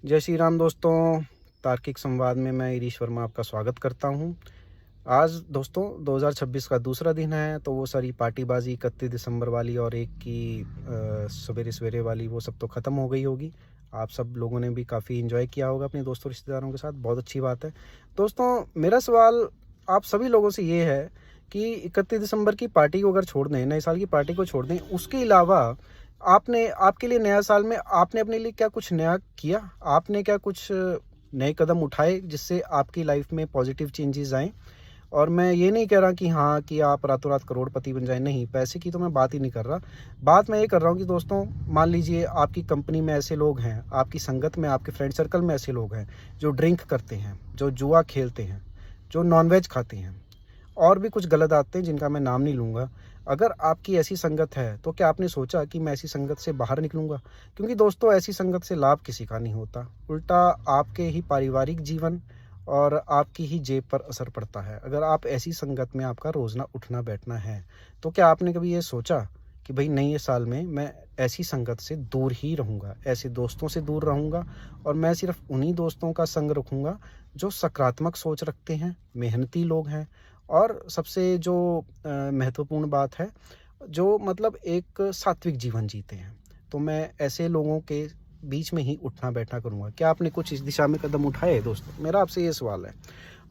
जय श्री राम दोस्तों। तार्किक संवाद में मैं ईरीश वर्मा आपका स्वागत करता हूं। आज दोस्तों 2026 का दूसरा दिन है, तो वो सारी पार्टीबाजी 31 दिसंबर वाली और एक की सवेरे सवेरे वाली वो सब तो ख़त्म हो गई होगी। आप सब लोगों ने भी काफ़ी एंजॉय किया होगा अपने दोस्तों रिश्तेदारों के साथ, बहुत अच्छी बात है। दोस्तों मेरा सवाल आप सभी लोगों से ये है कि 31 दिसंबर की पार्टी को अगर छोड़ दें, नए साल की पार्टी को छोड़ दें, उसके अलावा आपने आपके लिए नया साल में आपने अपने लिए क्या कुछ नया किया? आपने क्या कुछ नए कदम उठाए जिससे आपकी लाइफ में पॉजिटिव चेंजेस आएँ? और मैं ये नहीं कह रहा कि हाँ, कि आप रातों रात करोड़पति बन जाएँ, नहीं, पैसे की तो मैं बात ही नहीं कर रहा। बात मैं ये कर रहा हूँ कि दोस्तों मान लीजिए आपकी कंपनी में ऐसे लोग हैं, आपकी संगत में, आपके फ्रेंड सर्कल में ऐसे लोग हैं जो ड्रिंक करते हैं, जो जुआ खेलते हैं, जो नॉन-वेज खाते हैं और भी कुछ गलत आदतें जिनका मैं नाम नहीं लूँगा। अगर आपकी ऐसी संगत है, तो क्या आपने सोचा कि मैं ऐसी संगत से बाहर निकलूँगा? क्योंकि दोस्तों ऐसी संगत से लाभ किसी का नहीं होता, उल्टा आपके ही पारिवारिक जीवन और आपकी ही जेब पर असर पड़ता है। अगर आप ऐसी संगत में आपका रोज़ाना उठना-बैठना है, तो क्या आपने कभी ये सोचा कि भई नए साल में मैं ऐसी संगत से दूर ही रहूँगा, ऐसे दोस्तों से दूर रहूँगा और मैं सिर्फ़ उन्हीं दोस्तों का संग रखूँगा जो सकारात्मक सोच रखते हैं, मेहनती लोग हैं और सबसे जो महत्वपूर्ण बात है, जो मतलब एक सात्विक जीवन जीते हैं। तो मैं ऐसे लोगों के बीच में ही उठना-बैठना करूँगा। क्या आपने कुछ इस दिशा में कदम उठाए दोस्तों? मेरा आपसे ये सवाल है।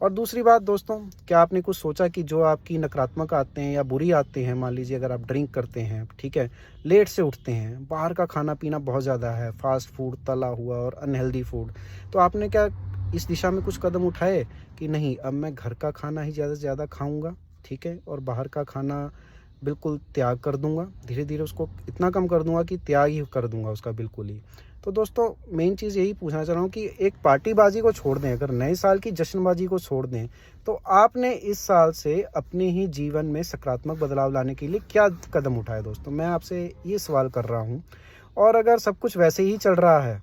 और दूसरी बात दोस्तों, क्या आपने कुछ सोचा कि जो आपकी नकारात्मक आदतें हैं या बुरी आदतें हैं, मान लीजिए अगर आप ड्रिंक करते हैं, ठीक है, लेट से उठते हैं, बाहर का खाना-पीना बहुत ज़्यादा है, फ़ास्ट फूड, तला हुआ और अनहेल्दी फूड, तो आपने क्या इस दिशा में कुछ कदम उठाए कि नहीं, अब मैं घर का खाना ही ज़्यादा से ज़्यादा खाऊँगा, ठीक है, और बाहर का खाना बिल्कुल त्याग कर दूँगा, धीरे-धीरे उसको इतना कम कर दूँगा कि त्याग ही कर दूँगा उसका बिल्कुल ही। तो दोस्तों मेन चीज़ यही पूछना चाह रहा हूँ कि एक पार्टीबाजी को छोड़ दें, अगर नए साल की जश्नबाजी को छोड़ दें, तो आपने इस साल से अपने ही जीवन में सकारात्मक बदलाव लाने के लिए क्या कदम उठाए दोस्तों? मैं आपसे ये सवाल कर रहा हूँ। और अगर सब कुछ वैसे ही चल रहा है,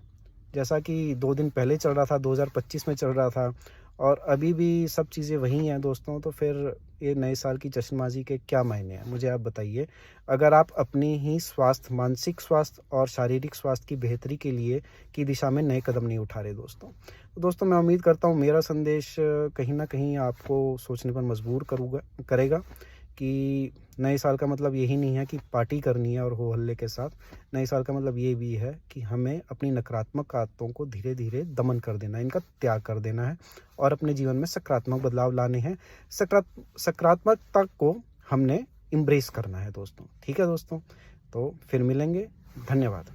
जैसा कि 2 दिन पहले चल रहा था, 2025 में चल रहा था और अभी भी सब चीज़ें वही हैं दोस्तों, तो फिर ये नए साल की जश्नबाजी के क्या मायने हैं? मुझे आप बताइए। अगर आप अपनी ही स्वास्थ्य, मानसिक स्वास्थ्य और शारीरिक स्वास्थ्य की बेहतरी के लिए की दिशा में नए कदम नहीं उठा रहे दोस्तों। तो दोस्तों मैं उम्मीद करता हूँ मेरा संदेश कहीं न कहीं आपको सोचने पर मजबूर करेगा कि नए साल का मतलब यही नहीं है कि पार्टी करनी है और हो हल्ले के साथ। नए साल का मतलब ये भी है कि हमें अपनी नकारात्मक आदतों को धीरे-धीरे दमन कर देना है, इनका त्याग कर देना है और अपने जीवन में सकारात्मक बदलाव लाने हैं। सकारात्मकता को हमने एम्ब्रेस करना है दोस्तों। ठीक है दोस्तों? तो फिर मिलेंगे। धन्यवाद।